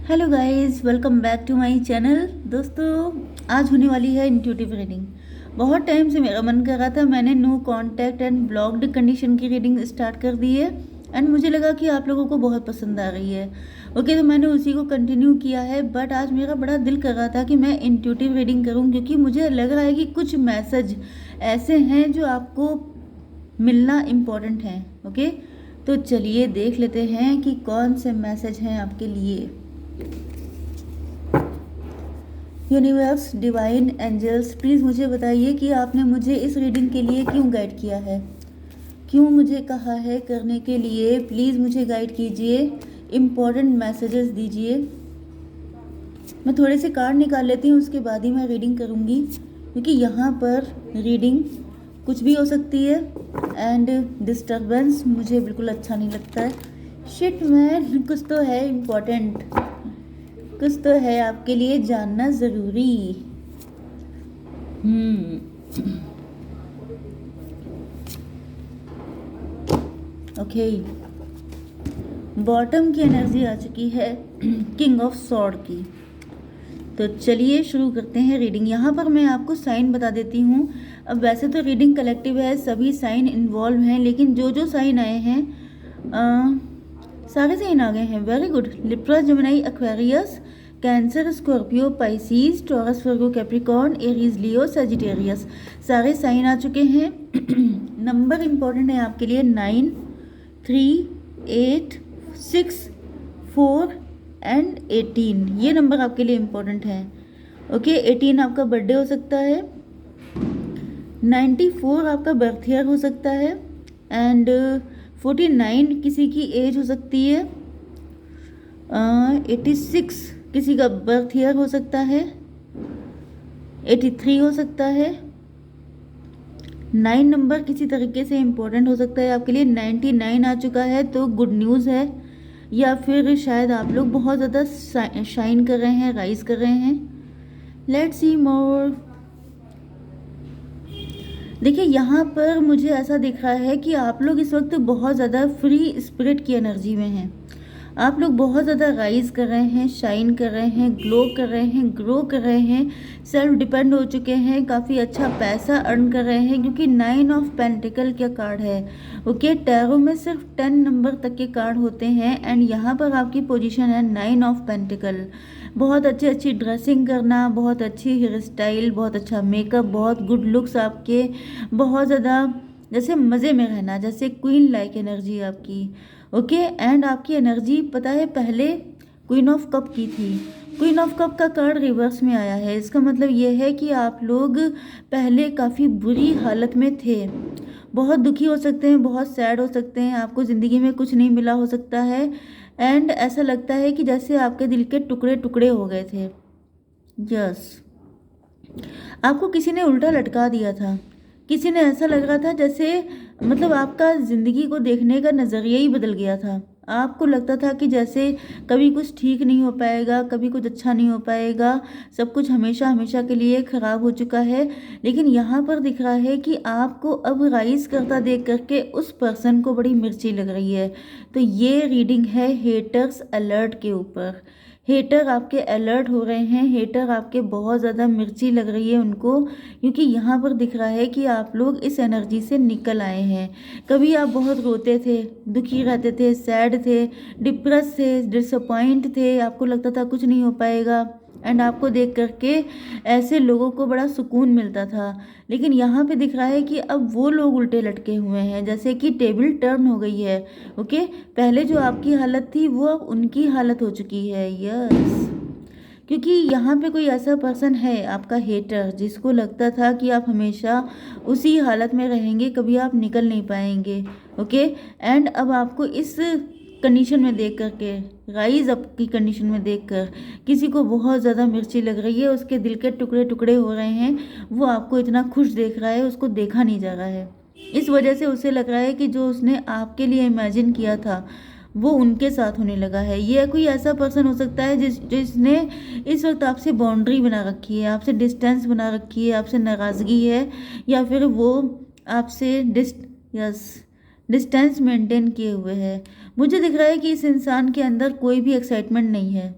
Hello guys, welcome back to my channel. दोस्तों, आज होने वाली है इंट्यूटिव रीडिंग। बहुत टाइम से मेरा मन कर रहा था, मैंने no contact and blocked condition की रीडिंग स्टार्ट कर दी है एंड मुझे लगा कि आप लोगों को बहुत पसंद आ रही है। ओके, तो मैंने उसी को कंटिन्यू किया है। बट आज मेरा बड़ा दिल कर रहा था कि मैं इंट्यूटिव रीडिंग करूँ, क्योंकि मुझे लग रहा है कि कुछ मैसेज ऐसे हैं जो आपको मिलना इम्पोर्टेंट हैं। ओके, तो चलिए देख लेते हैं कि कौन से मैसेज हैं आपके लिए। यूनिवर्स, डिवाइन एंजल्स, प्लीज़ मुझे बताइए कि आपने मुझे इस रीडिंग के लिए क्यों गाइड किया है, क्यों मुझे कहा है करने के लिए। प्लीज़ मुझे गाइड कीजिए, इम्पोर्टेंट मैसेजेस दीजिए। मैं थोड़े से कार्ड निकाल लेती हूँ, उसके बाद ही मैं रीडिंग करूँगी, क्योंकि यहाँ पर रीडिंग कुछ भी हो सकती है एंड डिस्टर्बेंस मुझे बिल्कुल अच्छा नहीं लगता है। शिट मैन, कुछ तो है इम्पोर्टेंट, कुछ तो है आपके लिए जानना ज़रूरी। ओके, बॉटम की एनर्जी आ चुकी है, किंग ऑफ सॉर्ड की। तो चलिए शुरू करते हैं रीडिंग। यहाँ पर मैं आपको साइन बता देती हूँ। अब वैसे तो रीडिंग कलेक्टिव है, सभी साइन इन्वॉल्व हैं, लेकिन जो जो साइन आए हैं सारे साइन आ गए हैं। Very good. Libra, Gemini, Aquarius, Cancer, Scorpio, Pisces, Taurus, Virgo, Capricorn, Aries, Leo, Sagittarius, सारे साइन आ चुके हैं। नंबर इंपॉर्टेंट है आपके लिए 9, 3, 8, 6, 4 एंड 18। ये नंबर आपके लिए इम्पोर्टेंट है। ओके, 18 आपका बर्थडे हो सकता है, 94 आपका बर्थ ईयर हो सकता है एंड 49 किसी की एज हो सकती है, 86 किसी का बर्थ ईयर हो सकता है, 83 हो सकता है। 9 नंबर किसी तरीके से इम्पोर्टेंट हो सकता है आपके लिए। 99 आ चुका है तो गुड न्यूज़ है, या फिर शायद आप लोग बहुत ज़्यादा शाइन कर रहे हैं, राइज कर रहे हैं। लेट्स सी मोर। देखिए, यहाँ पर मुझे ऐसा दिख रहा है कि आप लोग इस वक्त बहुत ज़्यादा फ्री स्पिरिट की एनर्जी में हैं। आप लोग बहुत ज़्यादा राइज कर रहे हैं, शाइन कर रहे हैं, ग्लो कर रहे हैं, ग्रो कर रहे हैं, सेल्फ डिपेंड हो चुके हैं, काफ़ी अच्छा पैसा अर्न कर रहे हैं, क्योंकि 9 ऑफ पेंटिकल क्या कार्ड है। ओके, टैरो में सिर्फ 10 नंबर तक के कार्ड होते हैं एंड यहाँ पर आपकी पोजीशन है 9 ऑफ पेंटिकल। बहुत अच्छी ड्रेसिंग करना, बहुत अच्छी हेयर स्टाइल, बहुत अच्छा मेकअप, बहुत गुड लुक्स आपके, बहुत ज़्यादा जैसे मज़े में रहना, जैसे क्वीन लाइक एनर्जी आपकी। ओके, एंड आपकी एनर्जी पता है पहले क्वीन ऑफ कप की थी। क्वीन ऑफ कप का कार्ड रिवर्स में आया है। इसका मतलब ये है कि आप लोग पहले काफ़ी बुरी हालत में थे, बहुत दुखी हो सकते हैं, बहुत सैड हो सकते हैं, आपको ज़िंदगी में कुछ नहीं मिला हो सकता है एंड ऐसा लगता है कि जैसे आपके दिल के टुकड़े टुकड़े हो गए थे। यस, आपको किसी ने उल्टा लटका दिया था, किसी ने ऐसा लग रहा था जैसे मतलब आपका ज़िंदगी को देखने का नज़रिया ही बदल गया था। आपको लगता था कि जैसे कभी कुछ ठीक नहीं हो पाएगा, कभी कुछ अच्छा नहीं हो पाएगा, सब कुछ हमेशा हमेशा के लिए ख़राब हो चुका है। लेकिन यहाँ पर दिख रहा है कि आपको अब राइज करता देख करके उस पर्सन को बड़ी मिर्ची लग रही है। तो ये रीडिंग है हेटर्स अलर्ट के ऊपर। हेटर आपके अलर्ट हो रहे हैं, हेटर आपके बहुत ज़्यादा मिर्ची लग रही है उनको, क्योंकि यहाँ पर दिख रहा है कि आप लोग इस एनर्जी से निकल आए हैं। कभी आप बहुत रोते थे, दुखी रहते थे, सैड थे, डिप्रेस थे, डिसअपॉइंट थे, आपको लगता था कुछ नहीं हो पाएगा एंड आपको देख करके ऐसे लोगों को बड़ा सुकून मिलता था। लेकिन यहाँ पे दिख रहा है कि अब वो लोग उल्टे लटके हुए हैं, जैसे कि टेबल टर्न हो गई है। ओके, पहले जो आपकी हालत थी वो अब उनकी हालत हो चुकी है। यस, क्योंकि यहाँ पे कोई ऐसा पर्सन है आपका हेटर, जिसको लगता था कि आप हमेशा उसी हालत में रहेंगे, कभी आप निकल नहीं पाएंगे। ओके, एंड अब आपको इस कंडीशन में देख करके, राइज अप की कंडीशन में देखकर किसी को बहुत ज़्यादा मिर्ची लग रही है, उसके दिल के टुकड़े टुकड़े हो रहे हैं, वो आपको इतना खुश देख रहा है, उसको देखा नहीं जा रहा है। इस वजह से उसे लग रहा है कि जो उसने आपके लिए इमेजिन किया था वो उनके साथ होने लगा है। ये कोई ऐसा पर्सन हो सकता है जिसने इस वक्त आपसे बाउंड्री बना रखी है, आपसे डिस्टेंस बना रखी है, आपसे नाराज़गी है, या फिर वो आपसे डिस्टेंस मेंटेन किए हुए है। मुझे दिख रहा है कि इस इंसान के अंदर कोई भी एक्साइटमेंट नहीं है।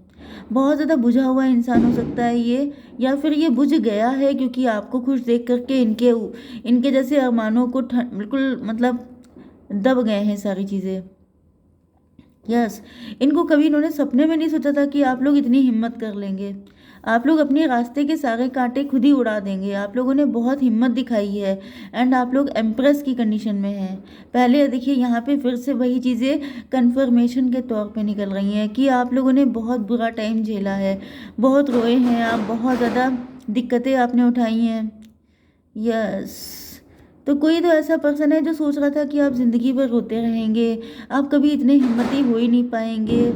बहुत ज़्यादा बुझा हुआ इंसान हो सकता है ये, या फिर ये बुझ गया है क्योंकि आपको खुश देख करके इनके जैसे अरमानों को बिल्कुल मतलब दब गए हैं सारी चीज़ें। यस, इनको कभी इन्होंने सपने में नहीं सोचा था कि आप लोग इतनी हिम्मत कर लेंगे। आप लोग अपने रास्ते के सारे कांटे खुद ही उड़ा देंगे। आप लोगों ने बहुत हिम्मत दिखाई है एंड आप लोग एम्प्रेस की कंडीशन में हैं। पहले देखिए यहाँ पे फिर से वही चीज़ें कन्फर्मेशन के तौर पे निकल रही हैं कि आप लोगों ने बहुत बुरा टाइम झेला है, बहुत रोए हैं आप, बहुत ज़्यादा दिक्कतें आपने उठाई हैं। यस, तो कोई तो ऐसा पर्सन है जो सोच रहा था कि आप ज़िंदगी भर रोते रहेंगे, आप कभी इतने हिम्मती हो ही नहीं पाएंगे।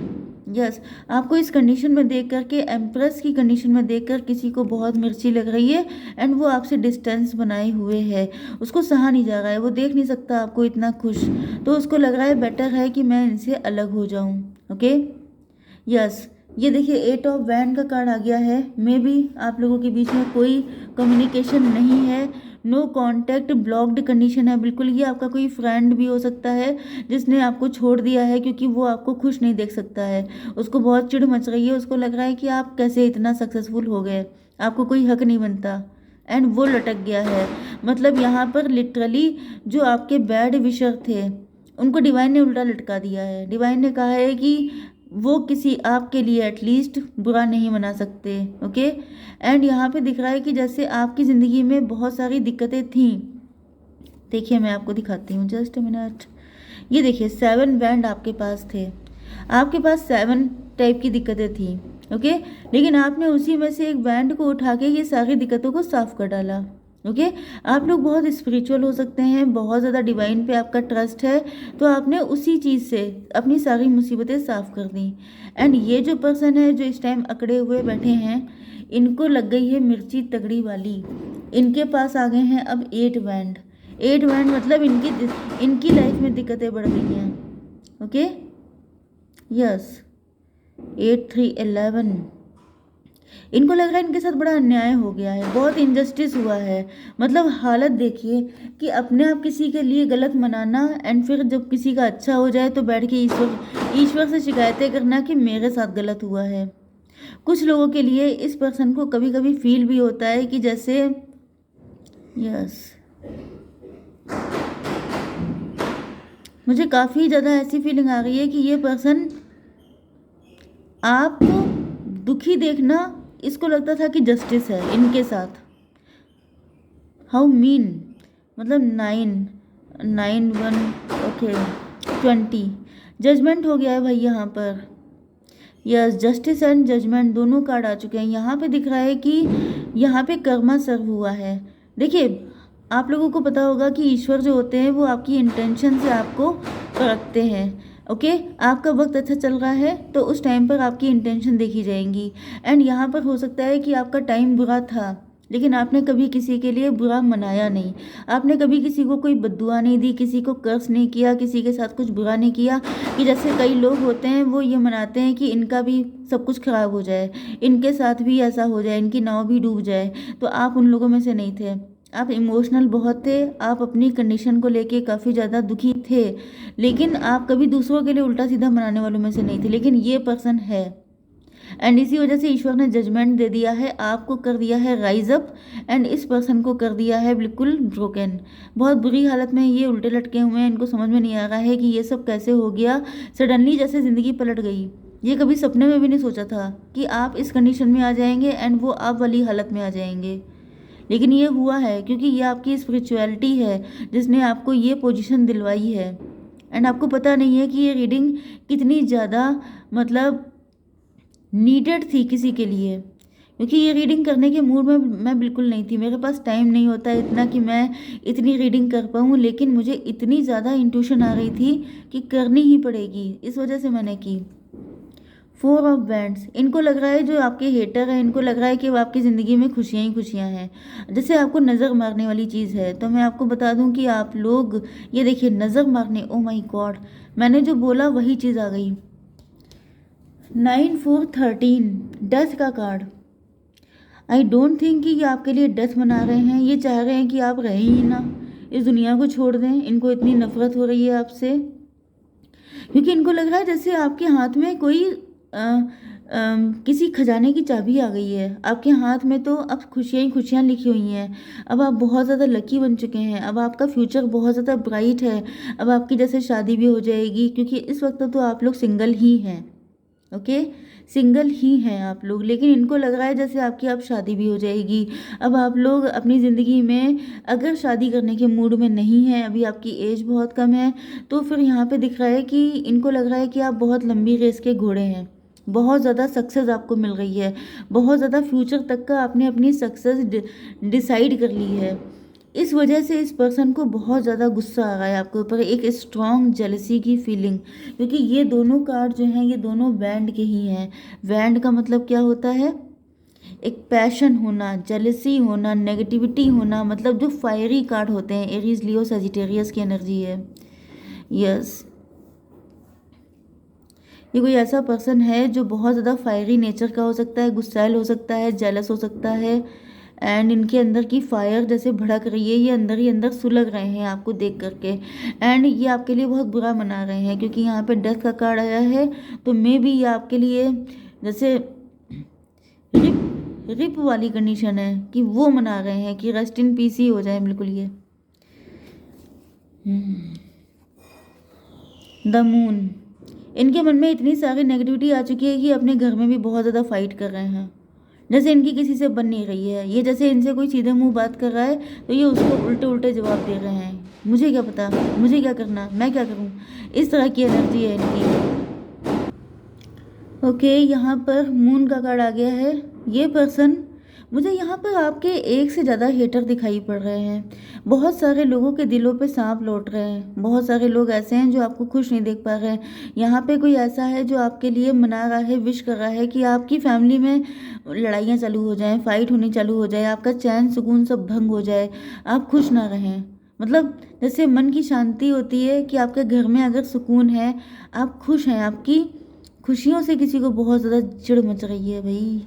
यस, आपको इस कंडीशन में देख कर के, एम्प्रेस की कंडीशन में देख कर किसी को बहुत मिर्ची लग रही है एंड वो आपसे डिस्टेंस बनाए हुए है। उसको सहा नहीं जा रहा है, वो देख नहीं सकता आपको इतना खुश, तो उसको लग रहा है बेटर है कि मैं इनसे अलग हो जाऊं। ओके, यस, ये देखिए 8 ऑफ वैंड का कार्ड आ गया है। मे बी आप लोगों के बीच में कोई कम्युनिकेशन नहीं है, नो कांटेक्ट, ब्लॉक्ड कंडीशन है बिल्कुल। ये आपका कोई फ्रेंड भी हो सकता है जिसने आपको छोड़ दिया है क्योंकि वो आपको खुश नहीं देख सकता है। उसको बहुत चिढ़ मच रही है, उसको लग रहा है कि आप कैसे इतना सक्सेसफुल हो गए, आपको कोई हक नहीं बनता एंड वो लटक गया है। मतलब यहाँ पर लिटरली जो आपके बैड विशर थे उनको डिवाइन ने उल्टा लटका दिया है। डिवाइन ने कहा है कि वो किसी आपके लिए एटलीस्ट बुरा नहीं मना सकते। ओके, एंड यहाँ पे दिख रहा है कि जैसे आपकी ज़िंदगी में बहुत सारी दिक्कतें थीं। देखिए मैं आपको दिखाती हूँ, जस्ट मिनट। ये देखिए 7 बैंड आपके पास थे, आपके पास 7 टाइप की दिक्कतें थी। ओके, लेकिन आपने उसी में से एक बैंड को उठा के ये सारी दिक्कतों को साफ कर डाला। ओके, आप लोग बहुत स्पिरिचुअल हो सकते हैं, बहुत ज़्यादा डिवाइन पे आपका ट्रस्ट है, तो आपने उसी चीज़ से अपनी सारी मुसीबतें साफ कर दी। एंड ये जो पर्सन है जो इस टाइम अकड़े हुए बैठे हैं, इनको लग गई है मिर्ची तगड़ी वाली। इनके पास आ गए हैं अब 8 बैंड। 8 बैंड मतलब इनकी लाइफ में दिक्कतें बढ़ गई हैं। Okay, yes, 8 3 11। इनको लग रहा है इनके साथ बड़ा अन्याय हो गया है, बहुत इनजस्टिस हुआ है। मतलब हालत देखिए कि अपने आप किसी के लिए गलत मनाना एंड फिर जब किसी का अच्छा हो जाए तो बैठ के ईश्वर से शिकायतें करना कि मेरे साथ गलत हुआ है। कुछ लोगों के लिए इस पर्सन को कभी कभी फील भी होता है कि जैसे, यस, मुझे काफ़ी ज़्यादा ऐसी फीलिंग आ रही है कि ये पर्सन आपको दुखी देखना, इसको लगता था कि जस्टिस है इनके साथ। हाउ मीन, मतलब 9 1 ओके 20 जजमेंट हो गया है भाई यहाँ पर। यस, जस्टिस एंड जजमेंट दोनों कार्ड आ चुके हैं। यहाँ पे दिख रहा है कि यहाँ पे कर्मा सर्व हुआ है। देखिए आप लोगों को पता होगा कि ईश्वर जो होते हैं वो आपकी इंटेंशन से आपको परखते हैं। ओके, आपका वक्त अच्छा चल रहा है तो उस टाइम पर आपकी इंटेंशन देखी जाएंगी। एंड यहाँ पर हो सकता है कि आपका टाइम बुरा था लेकिन आपने कभी किसी के लिए बुरा मनाया नहीं, आपने कभी किसी को कोई बद्दुआ नहीं दी, किसी को कर्स नहीं किया, किसी के साथ कुछ बुरा नहीं किया। कि जैसे कई लोग होते हैं वो ये मनाते हैं कि इनका भी सब कुछ खराब हो जाए, इनके साथ भी ऐसा हो जाए, इनकी नाव भी डूब जाए, तो आप उन लोगों में से नहीं थे। आप इमोशनल बहुत थे, आप अपनी कंडीशन को लेके काफ़ी ज़्यादा दुखी थे, लेकिन आप कभी दूसरों के लिए उल्टा सीधा मनाने वालों में से नहीं थे। लेकिन ये पर्सन है एंड इसी वजह से ईश्वर ने जजमेंट दे दिया है, आपको कर दिया है राइज अप एंड इस पर्सन को कर दिया है बिल्कुल ब्रोकन। बहुत बुरी हालत में ये उल्टे लटके हुए हैं, इनको समझ में नहीं आ रहा है कि ये सब कैसे हो गया। सडनली जैसे ज़िंदगी पलट गई, ये कभी सपने में भी नहीं सोचा था कि आप इस कंडीशन में आ जाएंगे एंड वो आप वाली हालत में आ जाएंगे, लेकिन ये हुआ है क्योंकि ये आपकी स्पिरिचुअलिटी है जिसने आपको ये पोजीशन दिलवाई है। एंड आपको पता नहीं है कि ये रीडिंग कितनी ज़्यादा मतलब नीडेड थी किसी के लिए, क्योंकि ये रीडिंग करने के मूड में मैं बिल्कुल नहीं थी। मेरे पास टाइम नहीं होता इतना कि मैं इतनी रीडिंग कर पाऊँ, लेकिन मुझे इतनी ज़्यादा इंट्यूशन आ रही थी कि करनी ही पड़ेगी, इस वजह से मैंने की। 4 ऑफ बैंड्स, इनको लग रहा है जो आपके हेटर है, इनको लग रहा है कि वो आपकी ज़िंदगी में खुशियाँ ही खुशियाँ हैं, जैसे आपको नज़र मारने वाली चीज़ है। तो मैं आपको बता दूं कि आप लोग ये देखिए नज़र मारने, ओ माय गॉड, मैंने जो बोला वही चीज़ आ गई। 9 4 13 डेथ का कार्ड। आई डोंट थिंक कि ये आपके लिए डेथ मना रहे हैं, ये चाह रहे हैं कि आप रहें ही ना, इस दुनिया को छोड़ दें। इनको इतनी नफरत हो रही है आपसे क्योंकि इनको लग रहा है जैसे आपके हाथ में कोई किसी खजाने की चाबी आ गई है आपके हाथ में, तो अब खुशियाँ ही खुशियाँ लिखी हुई हैं। अब आप बहुत ज़्यादा लकी बन चुके हैं। अब आपका फ्यूचर बहुत ज़्यादा ब्राइट है। अब आपकी जैसे शादी भी हो जाएगी, क्योंकि इस वक्त तो आप लोग सिंगल ही हैं। ओके, सिंगल ही हैं आप लोग, लेकिन इनको लग रहा है जैसे आपकी अब शादी भी हो जाएगी। अब आप लोग अपनी ज़िंदगी में अगर शादी करने के मूड में नहीं हैं, अभी आपकी एज बहुत कम है, तो फिर यहाँ पे दिख रहा है कि इनको लग रहा है कि आप बहुत लंबी रेस के घोड़े हैं। बहुत ज़्यादा सक्सेस आपको मिल रही है, बहुत ज़्यादा फ्यूचर तक का आपने अपनी सक्सेस डिसाइड कर ली है। इस वजह से इस पर्सन को बहुत ज़्यादा गुस्सा आ रहा है आपके ऊपर, एक स्ट्रॉन्ग जेलसी की फीलिंग, क्योंकि ये दोनों कार्ड जो हैं ये दोनों वैंड के ही हैं। वैंड का मतलब क्या होता है? एक पैशन होना, जेलसी होना, नेगेटिविटी होना, मतलब जो फायरी कार्ड होते हैं, एरीज, लियो, सजिटेरियस की एनर्जी है। यस, ये कोई ऐसा पर्सन है जो बहुत ज़्यादा फायरी नेचर का हो सकता है, गुस्सैल हो सकता है, जेलस हो सकता है, एंड इनके अंदर की फायर जैसे भड़क रही है, ये अंदर ही अंदर सुलग रहे हैं आपको देख करके, एंड ये आपके लिए बहुत बुरा मना रहे हैं, क्योंकि यहाँ पे डेथ का कार्ड आया है। तो मे बी ये आपके लिए जैसे रिप रिप वाली कंडीशन है कि वो मना रहे हैं कि रेस्ट इन पीस ही हो जाए बिल्कुल ये। द मून, इनके मन में इतनी सारी नेगेटिविटी आ चुकी है कि अपने घर में भी बहुत ज़्यादा फाइट कर रहे हैं। जैसे इनकी किसी से बन नहीं रही है, ये जैसे इनसे कोई सीधे मुंह बात कर रहा है तो ये उसको उल्टे उल्टे जवाब दे रहे हैं। मुझे क्या पता, मुझे क्या करना, मैं क्या करूं, इस तरह की एनर्जी है इनकी। ओके, यहाँ पर मून का कार्ड आ गया है। ये पर्सन, मुझे यहाँ पर आपके एक से ज़्यादा हेटर दिखाई पड़ रहे हैं। बहुत सारे लोगों के दिलों पे सांप लौट रहे हैं। बहुत सारे लोग ऐसे हैं जो आपको खुश नहीं देख पा रहे हैं। यहाँ पे कोई ऐसा है जो आपके लिए मना रहा है, विश कर रहा है कि आपकी फैमिली में लड़ाइयाँ चालू हो जाएं, फाइट होनी चालू हो जाए, आपका चैन सुकून सब भंग हो जाए, आप खुश ना रहें। मतलब जैसे मन की शांति होती है कि आपके घर में अगर सुकून है, आप खुश हैं, आपकी खुशियों से किसी को बहुत ज़्यादा चिढ़ मच रही है भाई।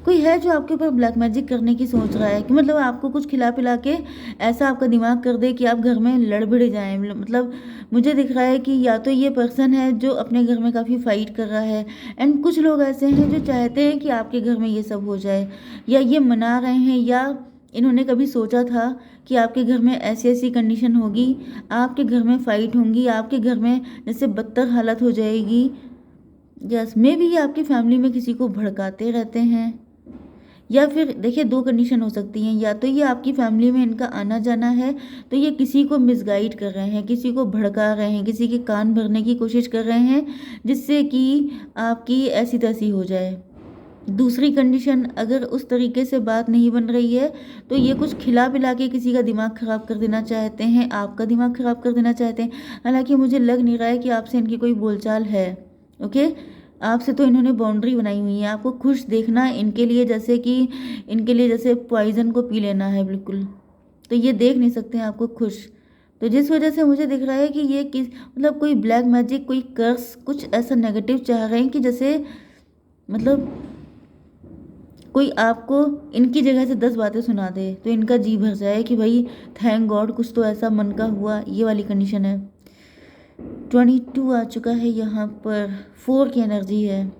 कोई है जो आपके ऊपर ब्लैक मैजिक करने की सोच रहा है, कि मतलब आपको कुछ खिला पिला के ऐसा आपका दिमाग कर दे कि आप घर में लड़ भिड़ जाएं। मतलब मुझे दिख रहा है कि या तो ये पर्सन है जो अपने घर में काफ़ी फाइट कर रहा है, एंड कुछ लोग ऐसे हैं जो चाहते हैं कि आपके घर में ये सब हो जाए, या ये मना रहे हैं, या इन्होंने कभी सोचा था कि आपके घर में ऐसी ऐसी कंडीशन होगी, आपके घर में फाइट होंगी, आपके घर में जैसे बदतर हालत हो जाएगी। यस, मे भी ये आपकी फैमिली में किसी को भड़काते रहते हैं, या फिर देखिए दो कंडीशन हो सकती हैं, या तो ये आपकी फैमिली में इनका आना जाना है, तो ये किसी को मिसगाइड कर रहे हैं, किसी को भड़का रहे हैं, किसी के कान भरने की कोशिश कर रहे हैं, जिससे कि आपकी ऐसी तैसी हो जाए। दूसरी कंडीशन, अगर उस तरीके से बात नहीं बन रही है, तो ये कुछ खिला पिला के किसी का दिमाग ख़राब कर देना चाहते हैं, आपका दिमाग ख़राब कर देना चाहते हैं। हालांकि मुझे लग नहीं रहा है कि आपसे इनकी कोई बोलचाल है। ओके, आपसे तो इन्होंने बाउंड्री बनाई हुई है, आपको खुश देखना इनके लिए जैसे पॉइजन को पी लेना है बिल्कुल। तो ये देख नहीं सकते हैं आपको खुश। तो जिस वजह से मुझे दिख रहा है कि ये मतलब कोई ब्लैक मैजिक, कोई कर्स, कुछ ऐसा नेगेटिव चाह रहे हैं कि जैसे मतलब कोई आपको इनकी जगह से 10 बातें सुना दे तो इनका जी भर जाए कि भाई थैंक गॉड कुछ तो ऐसा मन का हुआ। ये वाली कंडीशन है। 22 आ चुका है यहाँ पर, 4 की एनर्जी है।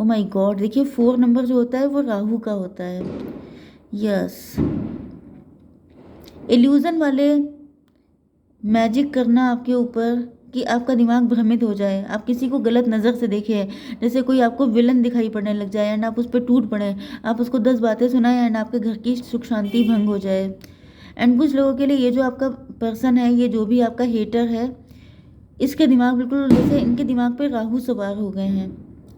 ओ माय गॉड, देखिए 4 नंबर जो होता है वो राहु का होता है। यस, इल्यूजन वाले मैजिक करना आपके ऊपर कि आपका दिमाग भ्रमित हो जाए, आप किसी को गलत नज़र से देखें, जैसे कोई आपको विलन दिखाई पड़ने लग जाए एंड आप उस पर टूट पड़े, आप उसको 10 बातें सुनाएं एंड आपके घर की सुख शांति भंग हो जाए। एंड कुछ लोगों के लिए ये जो आपका पर्सन है, ये जो भी आपका हेटर है, इसके दिमाग बिल्कुल जैसे इनके दिमाग पे राहु सवार हो गए हैं।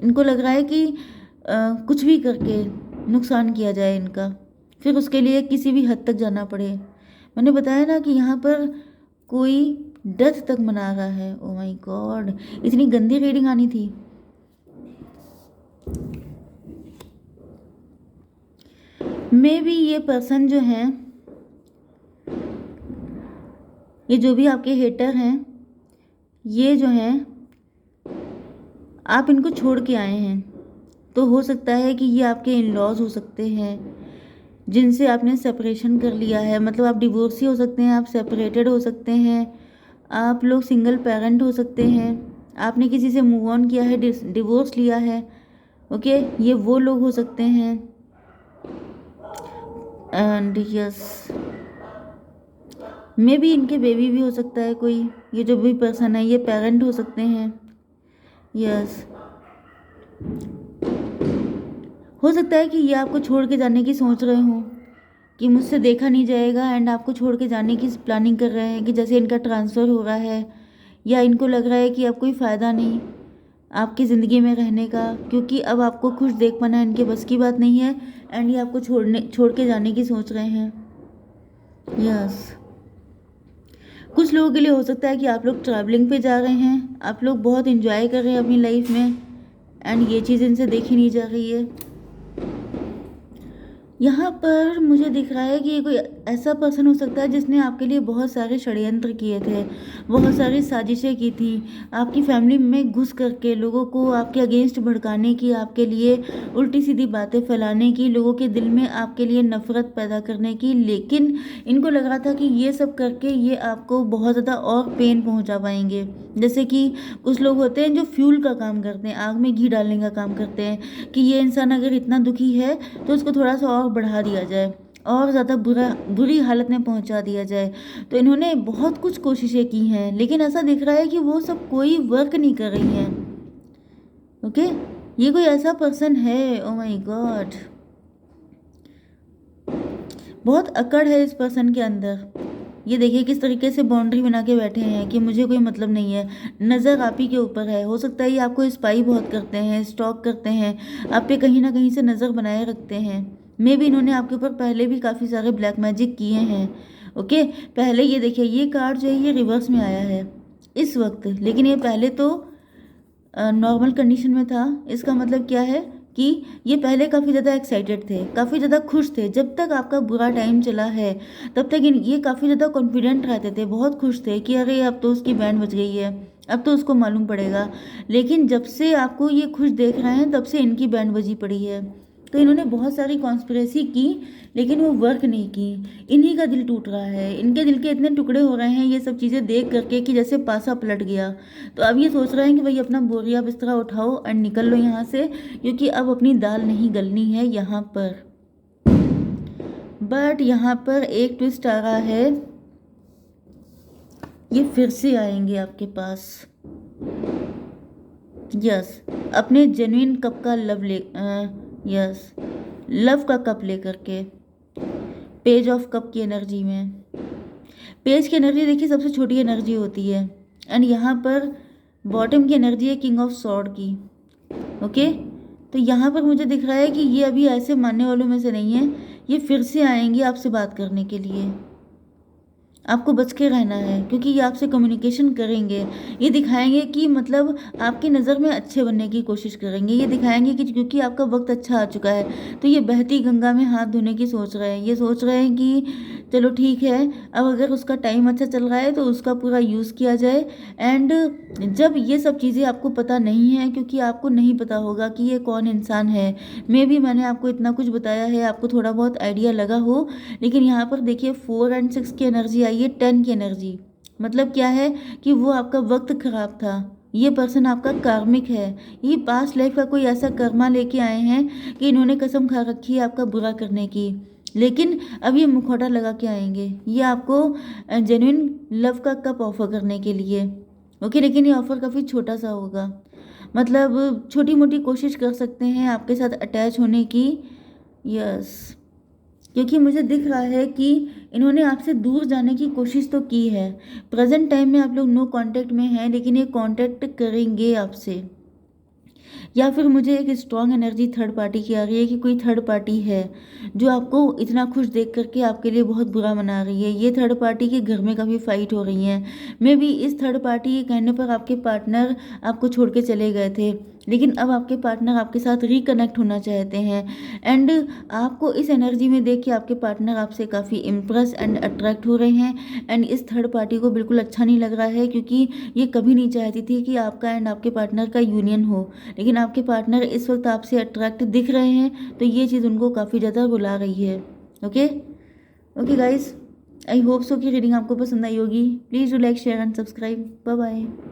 इनको लग रहा है कि कुछ भी करके नुकसान किया जाए इनका, फिर उसके लिए किसी भी हद तक जाना पड़े। मैंने बताया ना कि यहाँ पर कोई डेथ तक मना रहा है। ओ माय गॉड, इतनी गंदी रीडिंग आनी थी। मे बी ये पर्सन जो है, ये जो भी आपके हेटर हैं, ये जो हैं आप इनको छोड़ के आए हैं, तो हो सकता है कि ये आपके इन लॉज हो सकते हैं जिनसे आपने सेपरेशन कर लिया है। मतलब आप डिवोर्सी हो सकते हैं, आप सेपरेटेड हो सकते हैं, आप लोग सिंगल पेरेंट हो सकते हैं, आपने किसी से मूव ऑन किया है, डिवोर्स लिया है। ओके, ये वो लोग हो सकते हैं। एंड यस, मे बी इनके बेबी भी हो सकता है कोई। ये जो भी पर्सन है ये पेरेंट हो सकते हैं। यस, हो सकता है कि ये आपको छोड़ के जाने की सोच रहे हो, कि मुझसे देखा नहीं जाएगा, एंड आपको छोड़ के जाने की प्लानिंग कर रहे हैं कि जैसे इनका ट्रांसफ़र हो रहा है, या इनको लग रहा है कि अब कोई फ़ायदा नहीं आपकी ज़िंदगी में रहने का, क्योंकि अब आपको खुश देख पाना इनके बस की बात नहीं है, एंड ये आपको छोड़ के जाने की सोच रहे हैं। यस, कुछ लोगों के लिए हो सकता है कि आप लोग ट्रैवलिंग पे जा रहे हैं, आप लोग बहुत इंजॉय कर रहे हैं अपनी लाइफ में, एंड ये चीज़ इनसे देखी नहीं जा रही है। यहाँ पर मुझे दिख रहा है कि ये कोई ऐसा पर्सन हो सकता है जिसने आपके लिए बहुत सारे षड्यंत्र किए थे, बहुत सारी साजिशें की थी, आपकी फैमिली में घुस करके लोगों को आपके अगेंस्ट भड़काने की, आपके लिए उल्टी सीधी बातें फैलाने की, लोगों के दिल में आपके लिए नफरत पैदा करने की। लेकिन इनको लग रहा था कि ये सब करके ये आपको बहुत ज़्यादा और पेन पहुँचा पाएंगे। जैसे कि कुछ लोग होते हैं जो फ्यूल का काम करते हैं, आग में घी डालने का काम करते हैं, कि ये इंसान अगर इतना दुखी है तो उसको थोड़ा सा और बढ़ा दिया जाए, और ज़्यादा बुरी हालत में पहुंचा दिया जाए। तो इन्होंने बहुत कुछ कोशिशें की हैं, लेकिन ऐसा दिख रहा है कि वो सब कोई वर्क नहीं कर रही हैं। ओके, ये कोई ऐसा पर्सन है, ओ माय गॉड, बहुत अकड़ है इस पर्सन के अंदर। ये देखिए किस तरीके से बाउंड्री बना के बैठे हैं कि मुझे कोई मतलब नहीं है, नज़र आप ही के ऊपर है। हो सकता है ये आपको स्पाई बहुत करते हैं, स्टॉक करते हैं, आप पे कहीं ना कहीं से नज़र बनाए रखते हैं। मे भी इन्होंने आपके ऊपर पहले भी काफ़ी सारे ब्लैक मैजिक किए हैं। ओके, पहले ये देखिए, ये कार्ड जो है ये रिवर्स में आया है इस वक्त, लेकिन ये पहले तो नॉर्मल कंडीशन में था। इसका मतलब क्या है कि ये पहले काफ़ी ज़्यादा एक्साइटेड थे, काफ़ी ज़्यादा खुश थे। जब तक आपका बुरा टाइम चला है तब तक ये काफ़ी ज़्यादा कॉन्फिडेंट रहते थे, बहुत खुश थे कि अरे अब तो उसकी बैंड बज गई है, अब तो उसको मालूम पड़ेगा। लेकिन जब से आपको ये खुश देख रहे हैं तब से इनकी बैंड बजी पड़ी है। तो इन्होंने बहुत सारी कॉन्स्पिरेसी की, लेकिन वो वर्क नहीं की। इन्हीं का दिल टूट रहा है, इनके दिल के इतने टुकड़े हो रहे हैं ये सब चीज़ें देख करके कि जैसे पासा पलट गया। तो अब ये सोच रहे हैं कि भाई अपना बोरिया बिस्तरा उठाओ और निकल लो यहाँ से, क्योंकि अब अपनी दाल नहीं गलनी है यहाँ पर। बट यहाँ पर एक ट्विस्ट आ रहा है, ये फिर से आएंगे आपके पास। यस, अपने जेन्युइन कप का यस, लव का कप लेकर के, पेज ऑफ कप की एनर्जी में। पेज की एनर्जी देखिए सबसे छोटी एनर्जी होती है, एंड यहाँ पर बॉटम की एनर्जी है किंग ऑफ सॉर्ड की। ओके, तो यहाँ पर मुझे दिख रहा है कि ये अभी ऐसे मानने वालों में से नहीं है, ये फिर से आएंगे आपसे बात करने के लिए। आपको बच के रहना है, क्योंकि ये आपसे कम्युनिकेशन करेंगे, ये दिखाएंगे कि मतलब आपकी नज़र में अच्छे बनने की कोशिश करेंगे। ये दिखाएंगे कि क्योंकि आपका वक्त अच्छा आ चुका है, तो ये बहती गंगा में हाथ धोने की सोच रहे हैं। ये सोच रहे हैं कि चलो ठीक है, अब अगर उसका टाइम अच्छा चल रहा है तो उसका पूरा यूज़ किया जाए। एंड जब ये सब चीज़ें आपको पता नहीं है, क्योंकि आपको नहीं पता होगा कि ये कौन इंसान है, मे भी मैंने आपको इतना कुछ बताया है, आपको थोड़ा बहुत आइडिया लगा हो, लेकिन यहाँ पर देखिए 4 और 6 की एनर्जी आई है, 10 की एनर्जी। मतलब क्या है कि वो आपका वक्त खराब था, ये पर्सन आपका कार्मिक है, ये पास्ट लाइफ का कोई ऐसा कर्मा लेके आए हैं कि इन्होंने कसम खा रखी है आपका बुरा करने की। लेकिन अब ये मुखौटा लगा के आएंगे, ये आपको जेन्युइन लव का कप ऑफर करने के लिए। ओके, लेकिन ये ऑफर काफ़ी छोटा सा होगा, मतलब छोटी मोटी कोशिश कर सकते हैं आपके साथ अटैच होने की। यस, क्योंकि मुझे दिख रहा है कि इन्होंने आपसे दूर जाने की कोशिश तो की है। प्रेजेंट टाइम में आप लोग नो कांटेक्ट में हैं, लेकिन ये कांटेक्ट करेंगे आपसे। या फिर मुझे एक स्ट्रॉन्ग एनर्जी थर्ड पार्टी की आ रही है कि कोई थर्ड पार्टी है जो आपको इतना खुश देख करके आपके लिए बहुत बुरा मना रही है। ये थर्ड पार्टी के घर में काफ़ी फाइट हो रही हैं। मे बी इस थर्ड पार्टी के कहने पर आपके पार्टनर आपको छोड़ के चले गए थे, लेकिन अब आपके पार्टनर आपके साथ रिकनेक्ट होना चाहते हैं। एंड आपको इस एनर्जी में देख के आपके पार्टनर आपसे काफ़ी इम्प्रेस एंड अट्रैक्ट हो रहे हैं। एंड इस थर्ड पार्टी को बिल्कुल अच्छा नहीं लग रहा है, क्योंकि ये कभी नहीं चाहती थी कि आपका एंड आपके पार्टनर का यूनियन हो, लेकिन आपके पार्टनर इस वक्त आपसे अट्रैक्ट दिख रहे हैं, तो ये चीज़ उनको काफ़ी ज़्यादा रुला रही है। Okay okay guys, I hope so कि रीडिंग आपको पसंद आई होगी। Please do like share and subscribe. Bye bye.